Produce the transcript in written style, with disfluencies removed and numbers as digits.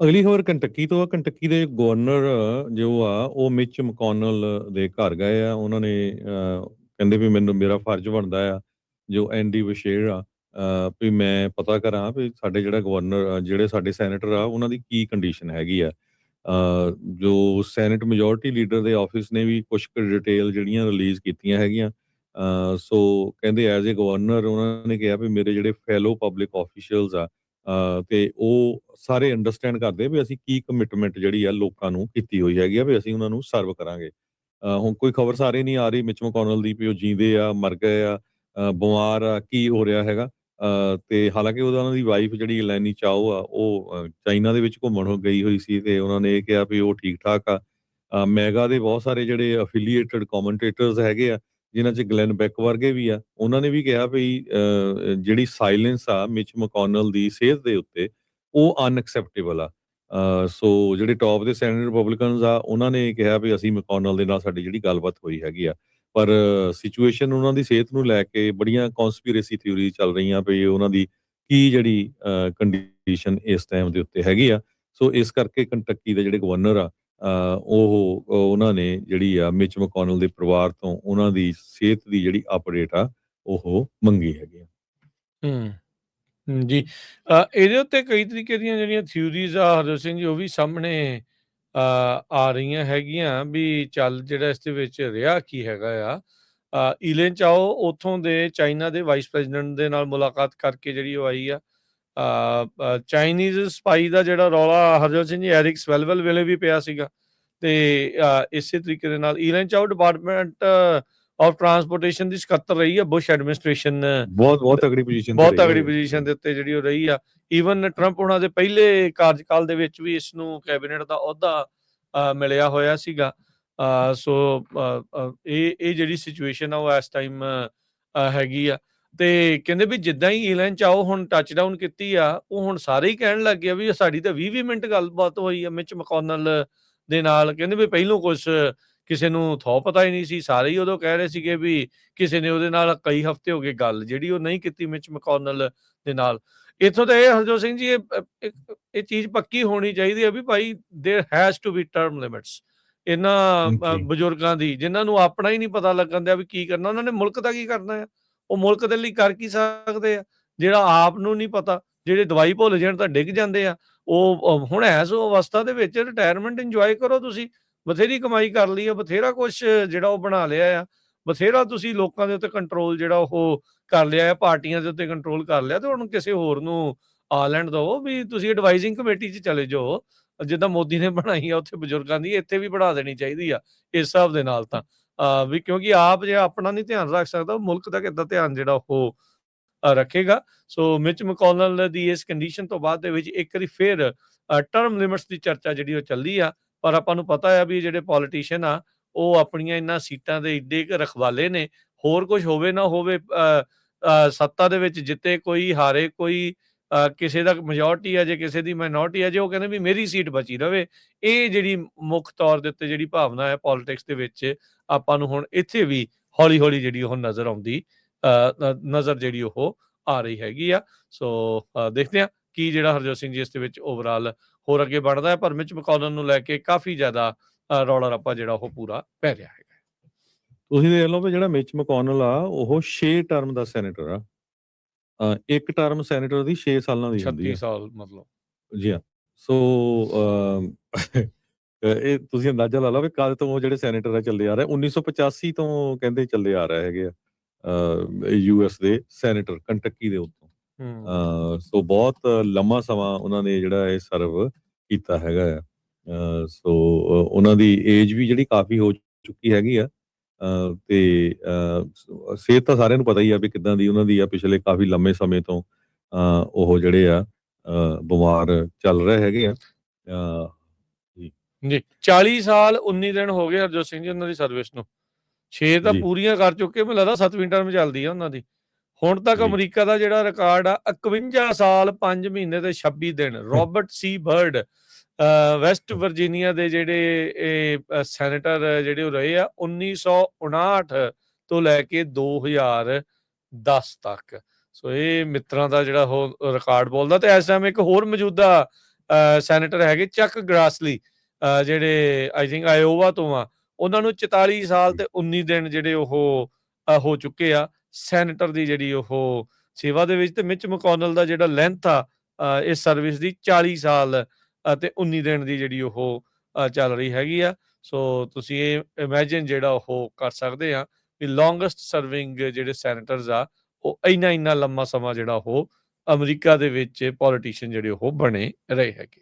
ਅਗਲੀ ਖਬਰ ਕੰਟਕੀ ਤੋਂ ਆ। ਕੰਟਕੀ ਦੇ ਗਵਰਨਰ ਜੋ ਆ ਉਹ ਮਿਚ ਮਕੋਨਲ ਦੇ ਘਰ ਗਏ ਆ। ਉਹਨਾਂ ਨੇ ਕਹਿੰਦੇ ਵੀ ਮੇਰਾ ਫਰਜ਼ ਬਣਦਾ ਆ ਜੋ ਐਨਡੀ ਬਸ਼ੀਰ ਆ ਵੀ ਮੈਂ ਪਤਾ ਕਰਾਂ ਵੀ ਸਾਡੇ ਜਿਹੜਾ ਗਵਰਨਰ ਜਿਹੜੇ ਸਾਡੇ ਸੈਨੇਟਰ ਆ ਉਹਨਾਂ ਦੀ ਕੀ ਕੰਡੀਸ਼ਨ ਹੈਗੀ ਆ। ਜੋ ਸੈਨੇਟ ਮੈਜੋਰਟੀ ਲੀਡਰ ਦੇ ਆਫਿਸ ਨੇ ਵੀ ਕੁਝ ਕੁ ਡਿਟੇਲ ਜਿਹੜੀਆਂ ਰਿਲੀਜ਼ ਕੀਤੀਆਂ ਹੈਗੀਆਂ। ਸੋ ਕਹਿੰਦੇ ਐਜ਼ ਏ ਗਵਰਨਰ ਉਹਨਾਂ ਨੇ ਕਿਹਾ ਵੀ ਮੇਰੇ ਜਿਹੜੇ ਫੈਲੋ ਪਬਲਿਕ ਆਫੀਸ਼ੀਅਲਸ ਆ ਤੇ ਉਹ ਸਾਰੇ ਅੰਡਰਸਟੈਂਡ ਕਰਦੇ ਵੀ ਅਸੀਂ ਕੀ ਕਮਿਟਮੈਂਟ ਜਿਹੜੀ ਆ ਲੋਕਾਂ ਨੂੰ ਕੀਤੀ ਹੋਈ ਹੈਗੀ ਆ ਵੀ ਅਸੀਂ ਉਹਨਾਂ ਨੂੰ ਸਰਵ ਕਰਾਂਗੇ। ਹੁਣ ਕੋਈ ਖਬਰ ਸਾਰੇ ਨਹੀਂ ਆ ਰਹੀ ਮਿਚ ਮਕੋਨਲ ਦੀ ਵੀ ਉਹ ਜੀਂਦੇ ਆ, ਮਰ ਗਏ ਆ, ਬਿਮਾਰ ਆ, ਕੀ ਹੋ ਰਿਹਾ ਹੈਗਾ। ਤੇ ਹਾਲਾਂਕਿ ਉਹਨਾਂ ਦੀ ਵਾਈਫ ਜਿਹੜੀ ਲੈਨੀ ਚਾਓ ਆ ਉਹ ਚਾਈਨਾ ਦੇ ਵਿੱਚ ਘੁੰਮਣ ਹੋ ਗਈ ਹੋਈ ਸੀ ਤੇ ਉਹਨਾਂ ਨੇ ਇਹ ਕਿਹਾ ਵੀ ਉਹ ਠੀਕ ਠਾਕ ਆ। ਮੈਗਾ ਦੇ ਬਹੁਤ ਸਾਰੇ ਜਿਹੜੇ ਅਫੀਲੀਏਟਡ ਕਮੈਂਟੇਟਰਸ ਹੈਗੇ ਆ ਜਿਨ੍ਹਾਂ 'ਚ ਗਲੈਨ ਬੈਕ ਵਰਗੇ ਵੀ ਆ, ਉਹਨਾਂ ਨੇ ਵੀ ਕਿਹਾ ਵੀ ਜਿਹੜੀ ਸਾਇਲੈਂਸ ਆ ਮਿਚ ਮਕੋਨਲ ਦੀ ਸਿਹਤ ਦੇ ਉੱਤੇ ਉਹ ਅਨਐਕਸੈਪਟੇਬਲ ਆ। ਸੋ ਜਿਹੜੇ ਟੌਪ ਦੇ ਸੈਨੇਟ ਰਿਪਬਲਿਕਨਸ ਆ ਉਹਨਾਂ ਨੇ ਕਿਹਾ ਵੀ ਅਸੀਂ ਮਕੋਨਲ ਦੇ ਨਾਲ ਸਾਡੀ ਜਿਹੜੀ ਗੱਲਬਾਤ ਹੋਈ ਹੈਗੀ ਆ। ਪਰ ਸਿਚੁਏਸ਼ਨ ਉਹਨਾਂ ਦੀ ਸਿਹਤ ਨੂੰ ਲੈ ਕੇ ਬੜੀਆਂ ਕਨਸਪੀਰੇਸੀ ਥਿਊਰੀ ਚੱਲ ਰਹੀਆਂ ਵੀ ਉਹਨਾਂ ਦੀ ਕੀ ਜਿਹੜੀ ਕੰਡੀਸ਼ਨ ਇਸ ਟਾਈਮ ਦੇ ਉੱਤੇ ਹੈਗੀ ਆ। ਸੋ ਇਸ ਕਰਕੇ ਕੰਟਕੀ ਦੇ ਜਿਹੜੇ ਗਵਰਨਰ ਆ ਉਹਨਾਂ ਨੇ ਜਿਹੜੀ ਆ ਮਿਚ ਮਕੋਨਲ ਦੇ ਪਰਿਵਾਰ ਤੋਂ ਉਹਨਾਂ ਦੀ ਸਿਹਤ ਦੀ ਜਿਹੜੀ ਅਪਡੇਟ ਆ ਉਹ ਮੰਗੀ ਹੈਗੀ ਆ। ਜੀ ਇਹਦੇ ਉੱਤੇ ਕਈ ਤਰੀਕੇ ਦੀਆਂ ਜਿਹੜੀਆਂ ਥਿਊਰੀਜ਼ ਆ ਹਰਜੋਤ ਸਿੰਘ ਜੀ ਉਹ ਵੀ ਸਾਹਮਣੇ ਆ ਰਹੀਆਂ ਹੈਗੀਆਂ ਵੀ ਚੱਲ ਜਿਹੜਾ ਇਸ ਦੇ ਵਿੱਚ ਰਿਹਾ ਕੀ ਹੈਗਾ ਆ। ਈਲਨ ਚਾਓ ਉੱਥੋਂ ਦੇ ਚਾਈਨਾ ਦੇ ਵਾਈਸ ਪ੍ਰੈਜ਼ੀਡੈਂਟ ਦੇ ਨਾਲ ਮੁਲਾਕਾਤ ਕਰਕੇ ਜਿਹੜੀ ਉਹ ਆਈ ਆ। ਚਾਈਨੀਜ਼ ਸਪਾਈ ਦਾ ਜਿਹੜਾ ਰੌਲਾ ਹਰਜੋਤ ਸਿੰਘ ਜੀ ਐਰਿਕ ਸਵੈਲਵੈਲ ਵੇਲੇ ਵੀ ਪਿਆ ਸੀਗਾ ਤੇ ਇਸੇ ਤਰੀਕੇ ਦੇ ਨਾਲ ਈਲਨ ਚਾਓ ਡਿਪਾਰਟਮੈਂਟ ਆਫ ਟਰਾਂਸਪੋਰਟੇਸ਼ਨ ਦੀ ਸਕੱਤਰ ਰਹੀ ਆ ਬੁਸ਼ ਐਡਮਿਨਿਸਟ੍ਰੇਸ਼ਨ ਬਹੁਤ ਤਗੜੀ ਪੋਜੀਸ਼ਨ ਦੇ ਉੱਤੇ ਜਿਹੜੀ ਉਹ ਰਹੀ ਆ। ਈਵਨ ਟਰੰਪ ਉਹਨਾਂ ਦੇ ਪਹਿਲੇ ਕਾਰਜਕਾਲ ਦੇ ਵਿੱਚ ਵੀ ਇਸ ਨੂੰ ਕੈਬਨਿਟ ਦਾ ਅਹੁਦਾ ਮਿਲਿਆ ਹੋਇਆ ਸੀਗਾ। ਸੋ ਇਹ ਜਿਹੜੀ ਸਿਚੁਏਸ਼ਨ ਆ ਉਹ ਇਸ ਟਾਈਮ ਹੈਗੀ ਆ ਤੇ ਕਹਿੰਦੇ ਵੀ ਜਿੱਦਾਂ ਹੀ ਈਲਨ ਚਾਓ ਹੁਣ ਟੱਚ ਡਾਊਨ ਕੀਤੀ ਆ ਉਹ ਹੁਣ ਸਾਰੇ ਹੀ ਕਹਿਣ ਲੱਗ ਗਏ ਵੀ ਸਾਡੀ ਤਾਂ 20 ਮਿੰਟ ਗੱਲਬਾਤ ਹੋਈ ਆ ਮਿਚ ਮਕੋਨਲ ਦੇ ਨਾਲ। ਕਹਿੰਦੇ ਵੀ ਪਹਿਲੋਂ ਕੁਛ ਕਿਸੇ ਨੂੰ ਥੋ ਪਤਾ ਹੀ ਨਹੀਂ ਸੀ। ਸਾਰੇ ਹੀ ਉਦੋਂ ਕਹਿ ਰਹੇ ਸੀਗੇ ਵੀ ਕਿਸੇ ਨੇ ਉਹਦੇ ਨਾਲ ਕਈ ਹਫ਼ਤੇ ਹੋ ਗਏ ਗੱਲ ਜਿਹੜੀ ਉਹ ਨਹੀਂ ਕੀਤੀ ਮਿਚ ਮਕੋਨਲ ਦੇ ਨਾਲ। ਇੱਥੋਂ ਤਾਂ ਇਹ ਹਰਜੋਤ ਸਿੰਘ ਜੀ ਇਹ ਚੀਜ਼ ਪੱਕੀ ਹੋਣੀ ਚਾਹੀਦੀ ਹੈ ਵੀ ਭਾਈ there has to be term limits ਇਹਨਾਂ ਬਜ਼ੁਰਗਾਂ ਦੀ ਜਿਨ੍ਹਾਂ ਨੂੰ ਆਪਣਾ ਹੀ ਨਹੀਂ ਪਤਾ ਲੱਗਣ ਦਿਆ ਵੀ ਕੀ ਕਰਨਾ। ਉਹਨਾਂ ਨੇ ਮੁਲਕ ਦਾ ਕੀ ਕਰਨਾ ਆ, ਉਹ ਮੁਲਕ ਦੇ ਲਈ ਕਰ ਕੀ ਸਕਦੇ ਆ ਜਿਹੜਾ ਆਪ ਨੂੰ ਨਹੀਂ ਪਤਾ। ਜਿਹੜੇ ਦਵਾਈ ਭੁੱਲ ਜਾਣ ਤਾਂ ਡਿੱਗ ਜਾਂਦੇ ਆ। ਉਹ ਹੁਣ ਐਸ ਅਵਸਥਾ ਦੇ ਵਿੱਚ ਰਿਟਾਇਰਮੈਂਟ ਇੰਜੋਏ ਕਰੋ। ਤੁਸੀਂ ਬਥੇਰੀ ਕਮਾਈ ਕਰ ਲਈ ਆ, ਬਥੇਰਾ ਕੁਛ ਜਿਹੜਾ ਉਹ ਬਣਾ ਲਿਆ ਆ, ਬਥੇਰਾ ਤੁਸੀਂ ਲੋਕਾਂ ਦੇ ਉੱਤੇ ਕੰਟਰੋਲ ਜਿਹੜਾ ਉਹ ਕਰ ਲਿਆ ਆ, ਪਾਰਟੀਆਂ ਦੇ ਉੱਤੇ ਕੰਟਰੋਲ ਕਰ ਲਿਆ ਤੇ ਹੁਣ ਕਿਸੇ ਹੋਰ ਨੂੰ ਆ ਲੈਣ ਦਿਓ ਵੀ ਤੁਸੀਂ ਐਡਵਾਈਜ਼ਿੰਗ ਕਮੇਟੀ 'ਚ ਚਲੇ ਜਾਓ ਜਿੱਦਾਂ ਮੋਦੀ ਨੇ ਬਣਾਈ ਆ ਉੱਥੇ ਬਜ਼ੁਰਗਾਂ ਦੀ। ਇੱਥੇ ਵੀ ਬਣਾ ਦੇਣੀ ਚਾਹੀਦੀ ਆ ਇਸ ਹਿਸਾਬ ਦੇ ਨਾਲ ਤਾਂ ਵੀ ਕਿਉਂਕਿ ਆਪ ਜੇ ਆਪਣਾ ਨਹੀਂ ਧਿਆਨ ਰੱਖ ਸਕਦਾ ਮੁਲਕ ਦਾ ਕਿੱਦਾਂ ਧਿਆਨ ਜਿਹੜਾ ਉਹ ਰੱਖੇਗਾ। ਸੋ ਮਿਚ ਮਕੋਨਲ ਦੀ ਇਸ ਕੰਡੀਸ਼ਨ ਤੋਂ ਬਾਅਦ ਦੇ ਵਿੱਚ ਇੱਕ ਵਾਰੀ ਫਿਰ ਟਰਮ ਲਿਮਿਟਸ ਦੀ ਚਰਚਾ ਜਿਹੜੀ ਉਹ ਚੱਲਦੀ ਆ। ਪਰ ਆਪਾਂ ਨੂੰ ਪਤਾ ਆ ਵੀ ਜਿਹੜੇ ਪੋਲੀਟੀਸ਼ੀਅਨ ਆ ਉਹ ਆਪਣੀਆਂ ਇਹਨਾਂ ਸੀਟਾਂ ਦੇ ਏਡੇ ਕੁ ਰਖਵਾਲੇ ਨੇ। ਹੋਰ ਕੁਝ ਹੋਵੇ ਨਾ ਹੋਵੇ ਸੱਤਾ ਦੇ ਵਿੱਚ ਜਿੱਤੇ ਕੋਈ, ਹਾਰੇ ਕੋਈ, ਕਿਸੇ ਦਾ ਮੈਜੋਰਟੀ ਆ ਜੇ ਕਿਸੇ ਦੀ ਮਾਈਨੋਰਟੀ ਆ ਜੇ, ਉਹ ਕਹਿੰਦੇ ਵੀ ਮੇਰੀ ਸੀਟ ਬਚੀ ਰਵੇ। ਇਹ ਜਿਹੜੀ ਮੁੱਖ ਤੌਰ ਦੇ ਉੱਤੇ ਜਿਹੜੀ ਭਾਵਨਾ ਹੈ ਪੋਲੀਟਿਕਸ ਦੇ ਵਿੱਚ ਆਪਾਂ ਨੂੰ ਹੁਣ ਇੱਥੇ ਵੀ ਹੌਲੀ ਹੌਲੀ ਜਿਹੜੀ ਉਹ ਨਜ਼ਰ ਆਉਂਦੀ ਨਜ਼ਰ ਜਿਹੜੀ ਉਹ ਆ ਰਹੀ ਹੈਗੀ ਆ। ਸੋ ਦੇਖਦੇ ਹਾਂ ਕੀ ਜਿਹੜਾ ਹਰਜੋਤ ਸਿੰਘ ਜੀ ਇਸ ਦੇ ਵਿੱਚ ਓਵਰਆਲ ਹੋਰ ਅੱਗੇ बढ़ਦਾ ਹੈ। ਪਰ ਮਿਚ ਮਕੋਨਲ ਨੂੰ ਲੈ ਕੇ ਕਾਫੀ ਜ਼ਿਆਦਾ ਰੌਲਾ ਰੱਪਾ ਜਿਹੜਾ ਉਹ ਪੂਰਾ ਪੈ ਰਿਹਾ ਹੈਗਾ। ਤੁਸੀਂ ਦੇਖ ਲਓ ਵੀ ਜਿਹੜਾ ਮਿਚ ਮਕੋਨਲ ਆ ਉਹ 6 ਟਰਮ ਦਾ ਸੈਨੇਟਰ ਆ। ਇੱਕ ਟਰਮ ਸੈਨੇਟਰ ਦੀ 6 ਸਾਲਾਂ ਦੀ ਹੁੰਦੀ 36 ਸਾਲ ਮਤਲਬ। ਜੀ ਹਾਂ। ਸੋ ਇਹ ਤੁਸੀਂ ਅੰਦਾਜ਼ਾ ਲਾ ਲਓ ਵੀ ਕਦ ਤੋਂ ਜਿਹੜੇ ਸੈਨੇਟਰ ਆ ਚੱਲੇ ਆ ਰਹੇ। 1985 ਤੋਂ ਕਹਿੰਦੇ ਚੱਲੇ ਆ ਰਹੇ ਹੈਗੇ ਆ ਯੂਐਸ ਦੇ ਸੈਨੇਟਰ ਕੰਟਕੀ ਦੇ ਉੱਤੋਂ। ਸੋ ਬਹੁਤ ਲੰਮਾ ਸਮਾਂ ਉਹਨਾਂ ਨੇ ਜਿਹੜਾ ਇਹ ਸਰਵ ਕੀਤਾ ਹੈਗਾ ਆ। ਸੋ ਉਹਨਾਂ ਦੀ ਏਜ ਵੀ ਜਿਹੜੀ ਕਾਫੀ ਹੋ ਚੁੱਕੀ ਹੈਗੀ ਆ ਤੇ ਸਿਹਤ ਤਾਂ ਸਾਰਿਆਂ ਨੂੰ ਪਤਾ ਹੀ ਆ ਵੀ ਕਿੱਦਾਂ ਦੀ ਉਹਨਾਂ ਦੀ ਆ। ਪਿਛਲੇ ਕਾਫੀ ਲੰਮੇ ਸਮੇਂ ਤੋਂ ਉਹ ਜਿਹੜੇ ਆ ਬਿਮਾਰ ਚੱਲ ਰਹੇ ਹੈਗੇ ਆ। ਜੀ 40 ਸਾਲ 19 ਦਿਨ ਹੋ ਗਏ ਹਰਜੋਤ ਸਿੰਘ ਜੀ ਉਹਨਾਂ ਦੀ ਸਰਵਿਸ ਨੂੰ। 6 ਤਾਂ ਪੂਰੀਆਂ ਕਰ ਚੁੱਕੇ, ਮੈਨੂੰ ਲੱਗਦਾ 7ਵੀਂ ਟਰਮ ਚੱਲਦੀ ਆ ਉਹਨਾਂ ਦੀ। ਹੁਣ ਤੱਕ ਅਮਰੀਕਾ ਦਾ ਜਿਹੜਾ ਰਿਕਾਰਡ ਆ 51 ਸਾਲ 5 ਮਹੀਨੇ ਤੇ 26 ਦਿਨ। ਰੋਬਰਟ ਸੀ ਬਰਡ ਵੈਸਟ ਵਰਜੀਨੀਆ ਦੇ ਜਿਹੜੇ ਇਹ ਸੈਨੇਟਰ ਜਿਹੜੇ ਉਹ ਰਹੇ ਆ 1959 ਤੋਂ ਲੈ ਕੇ 2010 ਤੱਕ। ਸੋ ਇਹ ਮਿੱਤਰਾਂ ਦਾ ਜਿਹੜਾ ਉਹ ਰਿਕਾਰਡ ਬੋਲਦਾ। ਤੇ ਇਸ ਟਾਈਮ ਇੱਕ ਹੋਰ ਮੌਜੂਦਾ ਸੈਨੇਟਰ ਹੈਗੇ ਚੱਕ ਗ੍ਰਾਸਲੀ, ਜਿਹੜੇ ਆਈ ਥਿੰਕ ਆਇਓਵਾ ਤੋਂ ਆ, ਉਹਨਾਂ ਨੂੰ 44 ਸਾਲ ਤੇ 19 ਦਿਨ ਜਿਹੜੇ ਉਹ ਹੋ ਚੁੱਕੇ ਆ ਸੈਨੇਟਰ ਦੀ ਜਿਹੜੀ ਉਹ ਸੇਵਾ ਦੇ ਵਿੱਚ। ਤੇ ਮਿਚ ਮਕੋਨਲ ਦਾ ਜਿਹੜਾ ਲੈਂਥ ਆ ਇਸ ਸਰਵਿਸ ਦੀ 40 ਸਾਲ ਤੇ 19 ਦਿਨ ਦੀ ਜਿਹੜੀ ਉਹ ਚੱਲ ਰਹੀ ਹੈਗੀ ਆ। ਸੋ ਤੁਸੀਂ ਇਹ ਇਮੈਜਿਨ ਜਿਹੜਾ ਉਹ ਕਰ ਸਕਦੇ ਆ ਵੀ ਲੌਂਗੈਸਟ ਸਰਵਿੰਗ ਜਿਹੜੇ ਸੈਨੇਟਰਸ ਆ ਉਹ ਇੰਨਾ ਲੰਮਾ ਸਮਾਂ ਜਿਹੜਾ ਉਹ ਅਮਰੀਕਾ ਦੇ ਵਿੱਚ ਪੋਲੀਟੀਸ਼ੀਅਨ ਜਿਹੜੇ ਉਹ ਬਣੇ ਰਹੇ ਹੈਗੇ।